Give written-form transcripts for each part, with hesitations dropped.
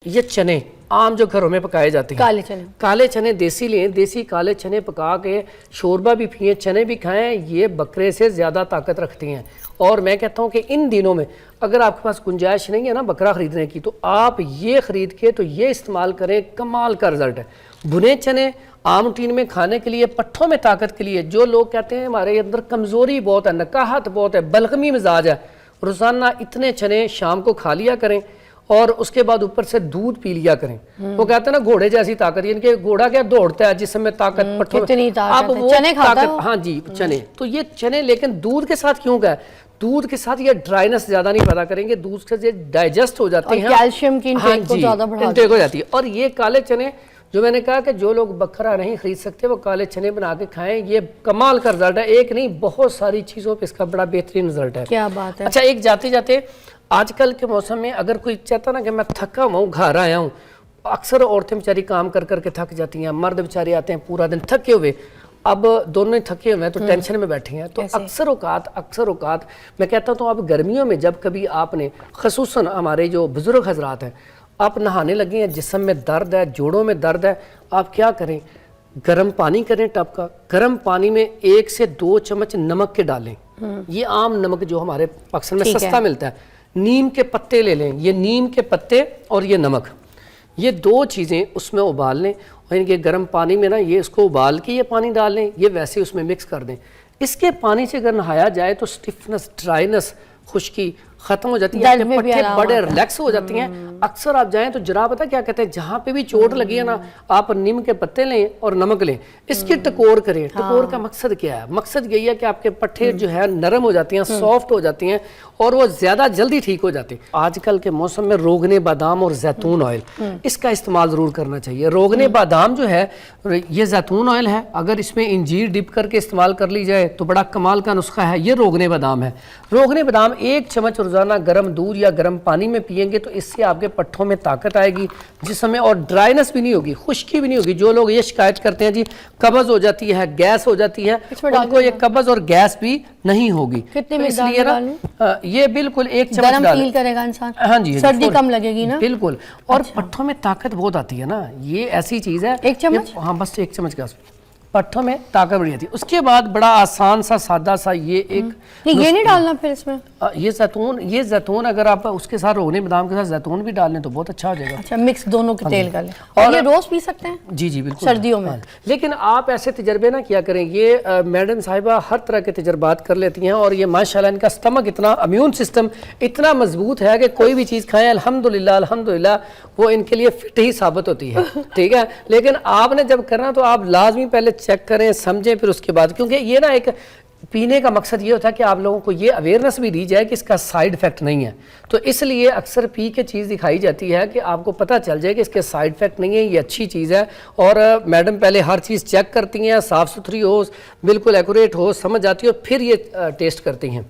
یہ چنے عام جو گھروں میں پکائے جاتے ہیں، کالے چنے دیسی لیں، دیسی کالے چنے پکا کے شوربہ بھی پئیں، چنے بھی کھائیں، یہ بکرے سے زیادہ طاقت رکھتی ہیں۔ اور میں کہتا ہوں کہ ان دنوں میں اگر آپ کے پاس گنجائش نہیں ہے نا بکرا خریدنے کی، تو آپ یہ خرید کے تو یہ استعمال کریں، کمال کا رزلٹ ہے۔ بھنے چنے عام روٹین میں کھانے کے لیے، پٹھوں میں طاقت کے لیے، جو لوگ کہتے ہیں ہمارے اندر کمزوری بہت ہے، نکاہت بہت ہے، بلغمی مزاج ہے، روزانہ اتنے چنے شام کو کھا لیا کریں اور اس کے بعد اوپر سے دودھ پی لیا کریں۔ وہ کہتے ہیں نا گھوڑے جیسی طاقت، یعنی کہ گھوڑا کیا دوڑتا ہے جسم میں طاقت، پٹھوں میں اب وہ طاقت، ہاں جی چنے، تو یہ چنے لیکن دودھ کے ساتھ کیوں گئے؟ دودھ کے ساتھ یہ ڈرائنس زیادہ نہیں پیدا کریں گے، دودھ سے ڈائجسٹ ہو جاتے ہیں، کیلشیم کی انٹیک کو زیادہ بڑھا انٹیک ہو جاتی ہے۔ اور یہ کالے چنے جو میں نے کہا کہ جو لوگ بکرا نہیں خرید سکتے وہ کالے چنے بنا کے کھائیں، یہ کمال کا رزلٹ ہے، ایک نہیں بہت ساری چیزوں پہ اس کا بڑا بہترین رزلٹ ہے۔ کیا بات ہے۔ اچھا ایک جاتے جاتے آج کل کے موسم میں اگر کوئی چاہتا نا کہ میں تھکا ہوا ہوں گھر آیا ہوں، اکثر عورتیں بیچاری کام کر کر کے تھک جاتی ہیں، مرد بیچارے آتے ہیں پورا دن تھکے ہوئے، اب دونوں ہی تھکے ہوئے ہیں تو ٹینشن میں بیٹھے ہیں، تو اکثر اوقات میں کہتا ہوں تو اب گرمیوں میں جب کبھی آپ نے خصوصاً ہمارے جو بزرگ حضرات ہیں آپ نہانے لگے ہیں، جسم میں درد ہے، جوڑوں میں درد ہے، آپ کیا کریں؟ گرم پانی کریں ٹب کا، گرم پانی میں 1 سے 2 چمچ نمک کے ڈالیں، یہ عام نمک جو ہمارے پاکستان میں سستا ملتا ہے، نیم کے پتے لے لیں، یہ نیم کے پتے اور یہ نمک، یہ 2 چیزیں اس میں ابال لیں، اور کہ گرم پانی میں نا یہ اس کو ابال کے یہ پانی ڈال لیں، یہ ویسے اس میں مکس کر دیں، اس کے پانی سے اگر نہایا جائے تو سٹفنس، ڈرائنس، خشکی ختم ہو جاتی ہے، پٹھے بڑے ریلیکس ہو جاتی ہیں۔ اکثر آپ جائیں تو جرا پتہ کیا کہتے ہیں، جہاں پہ بھی چوٹ لگی ہے نا آپ نیم کے پتے لیں اور نمک لیں، اس کی ٹکور کریں۔ ٹکور کا مقصد کیا ہے؟ مقصد یہی ہے کہ آپ کے پٹھے جو ہے نرم ہو جاتی ہیں، سافٹ ہو جاتی ہیں اور وہ زیادہ جلدی ٹھیک ہو جاتے ہیں۔ آج کل کے موسم میں روغن بادام اور زیتون آئل، اس کا استعمال ضرور کرنا چاہیے۔ روغن بادام جو ہے یہ زیتون آئل ہے، اگر اس میں انجیر ڈپ کر کے استعمال کر لی جائے تو بڑا کمال کا نسخہ ہے۔ یہ روغن بادام ہے، روغن بادام 1 چمچ روزانہ گرم دودھ یا گرم پانی میں پئیں گے تو اس سے آپ کے پٹھوں میں طاقت آئے گی، جسم میں، اور ڈرائنس بھی نہیں ہوگی، خشکی بھی نہیں ہوگی۔ جو لوگ یہ شکایت کرتے ہیں جی قبض ہو جاتی ہے، گیس ہو جاتی ہے، ان کو یہ قبض اور گیس بھی نہیں ہوگی۔ کتنے مقدار میں ڈالوں؟ یہ بالکل 1 چمچ ڈالیں، گرم فیل کرے گا انسان، ہاں جی سردی کم لگے گی نا، بالکل۔ اور پٹھوں میں طاقت بہت آتی ہے نا، یہ ایسی چیز ہے 1 چمچ، ہاں بس 1 چمچ کا پٹھوں میں طاقت بڑی آتی ہے۔ اس کے بعد بڑا آسان سا سادہ سا یہ ایک، یہ نہیں ڈالنا پھر اس میں، یہ زیتون اگر آپ اس کے ساتھ روغن بادام کے ساتھ زیتون بھی ڈال لیں تو بہت اچھا ہو جائے گا۔ اچھا مکس دونوں کے تیل کر لیں، اور یہ روز پی سکتے ہیں؟ جی جی بالکل سردیوں میں۔ لیکن آپ ایسے تجربے نہ کیا کریں، یہ میڈم صاحبہ ہر طرح کے تجربات کر لیتی ہیں، اور یہ ماشاءاللہ ان کا سٹمک اتنا، امیون سسٹم اتنا مضبوط ہے کہ کوئی بھی چیز کھائیں الحمدللہ وہ ان کے لیے فٹ ہی ثابت ہوتی ہے، ٹھیک ہے۔ لیکن آپ نے جب کرنا تو آپ لازمی پہلے چیک کریں، سمجھیں، پھر اس کے بعد، کیونکہ یہ نا ایک پینے کا مقصد یہ ہوتا ہے کہ آپ لوگوں کو یہ اویئرنس بھی دی جائے کہ اس کا سائیڈ ایفیکٹ نہیں ہے، تو اس لیے اکثر پی کے چیز دکھائی جاتی ہے کہ آپ کو پتہ چل جائے کہ اس کے سائیڈ ایفیکٹ نہیں ہے، یہ اچھی چیز ہے۔ اور میڈم پہلے ہر چیز چیک کرتی ہیں، صاف ستھری ہو، بالکل ایکوریٹ ہو، سمجھ آتی ہو، پھر یہ ٹیسٹ کرتی ہیں۔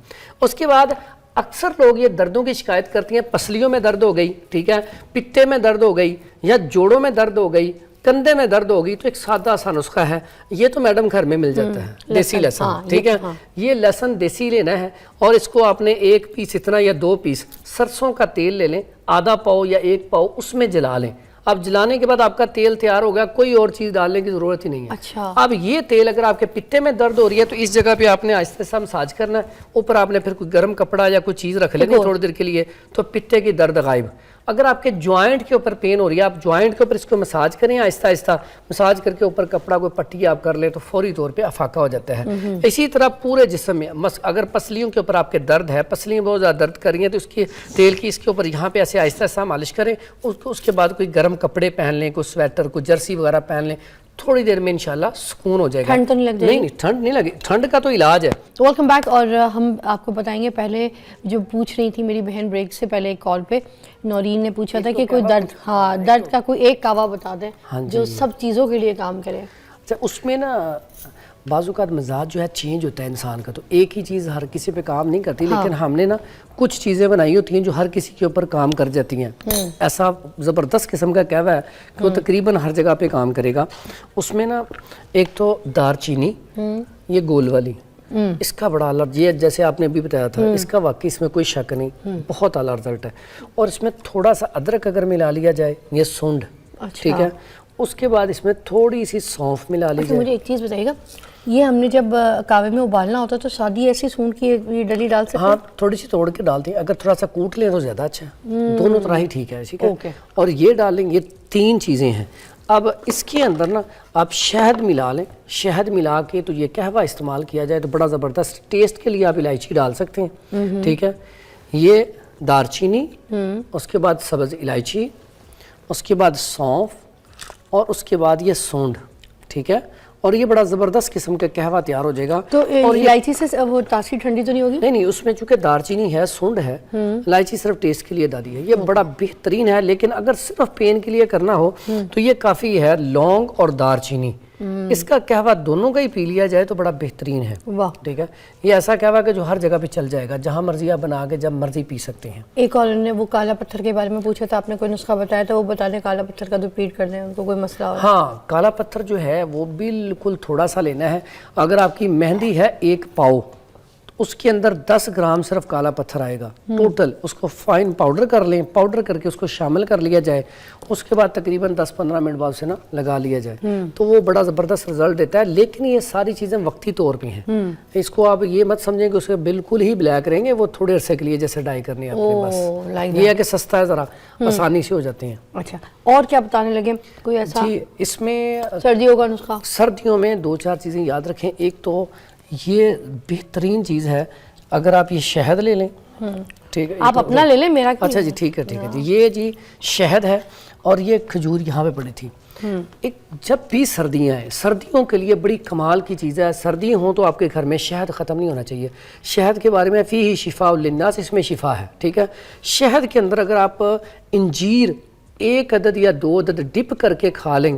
اس کے بعد اکثر لوگ یہ دردوں کی شکایت کرتی ہیں، پسلیوں میں درد ہو گئی، ٹھیک ہے، پتے میں درد ہو گئی، یا جوڑوں میں درد ہو گئی، کندھے میں درد ہوگی، تو ایک سادہ سا نسخہ ہے، یہ تو میڈم گھر میں مل جاتا ہے، دیسی لہسن، ٹھیک ہے۔ یہ لہسن دیسی لینا ہے، اور اس کو آپ نے 1 پیس اتنا یا 2 پیس سرسوں کا تیل لے لیں، آدھا پاؤ یا 1 پاؤ، اس میں جلا لیں۔ اب جلانے کے بعد آپ کا تیل تیار ہو گیا، کوئی اور چیز ڈالنے کی ضرورت ہی نہیں ہے۔ اچھا، اب یہ تیل اگر آپ کے پتے میں درد ہو رہی ہے تو اس جگہ پہ آپ نے آہستہ آہستہ مساج کرنا ہے، اوپر آپ نے پھر کوئی گرم کپڑا یا کوئی چیز رکھ لینی تھوڑی دیر کے لیے، تو پتے کی درد غائب۔ اگر آپ کے جوائنٹ کے اوپر پین ہو رہی ہے، آپ جوائنٹ کے اوپر اس کو مساج کریں، آہستہ آہستہ مساج کر کے اوپر کپڑا کوئی پٹی آپ کر لیں تو فوری طور پہ افاقہ ہو جاتا ہے۔ اسی طرح پورے جسم میں اگر پسلیوں کے اوپر آپ کے درد ہے، پسلیاں بہت زیادہ درد کر رہی ہیں، تو اس کی تیل کی اس کے اوپر یہاں پہ ایسے آہستہ آہستہ مالش کریں، اس کے بعد کوئی گرم کپڑے پہن لیں، کوئی سویٹر، کوئی جرسی وغیرہ پہن لیں، تھوڑی دیر میں انشاءاللہ سکون ہو جائے گا۔ ٹھنڈ تو نہیں لگ جائے گی؟ نہیں ٹھنڈ نہیں لگے، ٹھنڈ کا تو علاج ہے۔ تو ویلکم بیک، اور ہم آپ کو بتائیں گے، پہلے جو پوچھ رہی تھی میری بہن بریک سے پہلے ایک کال پہ نورین نے پوچھا تھا کہ کوئی درد کا کوئی ایک کعوہ بتا دیں جو سب چیزوں کے لیے کام کرے۔ اچھا اس میں نا بعض اوقات مزاج جو ہے چینج ہوتا ہے انسان کا، تو ایک ہی چیز ہر کسی پہ کام نہیں کرتی، لیکن ہم نے نا کچھ چیزیں بنائی ہوتی ہیں جو ہر کسی کے اوپر کام کر جاتی ہیں۔ ایسا زبردست قسم کا کہوا ہے کہ وہ تقریباً ہر جگہ پہ کام کرے گا۔ اس میں نا ایک تو دار چینی، یہ گول والی، اس کا بڑا الرجی ہے، جیسے آپ نے ابھی بتایا تھا، اس کا واقعی اس میں کوئی شک نہیں، بہت اعلیٰ رزلٹ ہے. اور اس میں تھوڑا سا ادرک اگر ملا لیا جائے، یہ سونڈ، ٹھیک ہے، اس کے بعد اس میں تھوڑی سی سونف ملا لی جائے. مجھے ایک چیز بتائیے گا، یہ ہم نے جب کعوے میں ابالنا ہوتا تو سادی ایسی سونڈ کی یہ ڈلی ڈال سکتے ہیں؟ ہاں تھوڑی سی توڑ کے ڈالتے ہیں، اگر تھوڑا سا کوٹ لیں تو زیادہ اچھا ہے، دونوں طرح ہی ٹھیک ہے. ٹھیک ہے، اور یہ ڈالیں، یہ 3 چیزیں ہیں. اب اس کے اندر نا آپ شہد ملا لیں، شہد ملا کے تو یہ قہوہ استعمال کیا جائے تو بڑا زبردست ٹیسٹ کے لیے آپ الائچی ڈال سکتے ہیں. ٹھیک ہے، یہ دار چینی، اس کے بعد سبز الائچی، اس کے بعد سونف، اور اس کے بعد یہ سونڈ. ٹھیک ہے، اور یہ بڑا زبردست قسم کا قہوہ تیار ہو جائے گا. تو الائچی سے وہ تاثیر ٹھنڈی تو نہیں ہوگی؟ نہیں، اس میں چونکہ دار چینی ہے، سونڈ ہے، الائچی صرف ٹیسٹ کے لیے ڈالی ہے. یہ بڑا بہترین ہے، لیکن اگر صرف پین کے لیے کرنا ہو تو یہ کافی ہے. لونگ اور دار چینی، اس کا قہوہ دونوں کا ہی پی لیا جائے تو بڑا بہترین ہے. ٹھیک ہے، یہ ایسا قہوہ کہ جو ہر جگہ پہ چل جائے گا، جہاں مرضی آپ بنا کے جب مرضی پی سکتے ہیں. ایک اور نے وہ کالا پتھر کے بارے میں پوچھا تھا، آپ نے کوئی نسخہ بتایا تھا، وہ بتا دیں. کالا پتھر کا تو ریپیٹ کر دیں، ان کو کوئی مسئلہ ہو. ہاں، کالا پتھر جو ہے وہ بالکل تھوڑا سا لینا ہے. اگر آپ کی مہندی ہے 1 پاؤ، اس کے اندر 10 گرام صرف کالا پتھر آئے گا ٹوٹل. اس کو فائن پاؤڈر کر لیں، پاؤڈر کر کے اس کو شامل کر لیا جائے. اس کے بعد تقریباً 10-15 منٹ بعد اسے نا لگا لیا جائے تو وہ بڑا زبردست رزلٹ دیتا ہے. لیکن یہ ساری چیزیں وقتی طور پہ ہیں، اس کو آپ یہ مت سمجھیں کہ اسے بالکل ہی بلیک کریں گے، وہ تھوڑے عرصے کے لیے جیسے ڈائی کرنی ہے آپ کے پاس. یہ ہے کہ سستا ہے، ذرا آسانی سے ہو جاتے ہیں. اچھا، اور کیا بتانے لگے کوئی ایسا؟ جی، اس میں سردیوں کا نسخہ، سردیوں میں 2-4 چیزیں یاد رکھیں. ایک تو یہ بہترین چیز ہے، اگر آپ یہ شہد لے لیں، ٹھیک ہے، آپ اپنا لے لیں، میرا اچھا جی، ٹھیک ہے ٹھیک ہے جی. یہ جی شہد ہے، اور یہ کھجور یہاں پہ پڑی تھی. جب بھی سردیاں ہیں، سردیوں کے لیے بڑی کمال کی چیز ہے. سردی ہوں تو آپ کے گھر میں شہد ختم نہیں ہونا چاہیے. شہد کے بارے میں فیہ شفاء للناس، اس میں شفا ہے. ٹھیک ہے، شہد کے اندر اگر آپ انجیر 1 عدد یا 2 عدد ڈپ کر کے کھا لیں،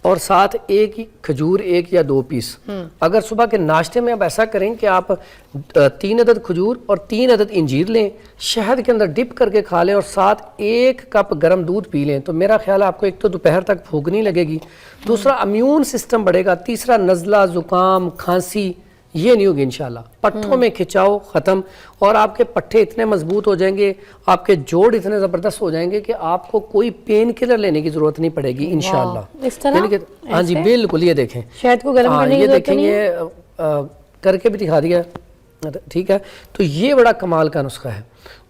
اور ساتھ 1 کھجور 1 یا 2 پیس. اگر صبح کے ناشتے میں آپ ایسا کریں کہ آپ 3 عدد کھجور اور 3 عدد انجیر لیں، شہد کے اندر ڈپ کر کے کھا لیں، اور ساتھ 1 کپ گرم دودھ پی لیں، تو میرا خیال ہے آپ کو ایک تو دوپہر تک بھوک نہیں لگے گی، دوسرا امیون سسٹم بڑھے گا، تیسرا نزلہ، زکام، کھانسی یہ نہیں ہوگی انشاءاللہ. پٹھوں میں کھچاؤ ختم، اور آپ کے پٹھے اتنے مضبوط ہو جائیں گے، آپ کے جوڑ اتنے زبردست ہو جائیں گے کہ آپ کو کوئی پین کلر لینے کی ضرورت نہیں پڑے گی انشاءاللہ. اس طرح؟ ہاں جی بالکل. یہ دیکھیں شہد کو گرم کرنے کی یہ ضرورت دیکھیں، نہیں ہے؟ یہ کر کے بھی دکھا دیا. ٹھیک ہے، تو یہ بڑا کمال کا نسخہ ہے.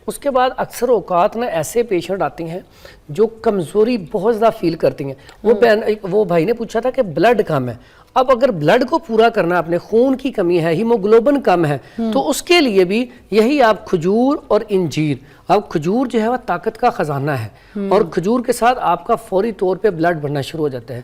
اس کے بعد اکثر اوقات نا ایسے پیشنٹ آتے ہیں جو کمزوری بہت زیادہ فیل کرتی ہیں. وہ بھائی نے پوچھا تھا کہ بلڈ کم ہے. اب اگر بلڈ کو پورا کرنا ہے، اپنے خون کی کمی ہے، ہیموگلوبن کم ہے، تو اس کے لیے بھی یہی آپ کھجور اور انجیر. اب کھجور جو ہے وہ طاقت کا خزانہ ہے، اور کھجور کے ساتھ آپ کا فوری طور پہ بلڈ بڑھنا شروع ہو جاتا ہے.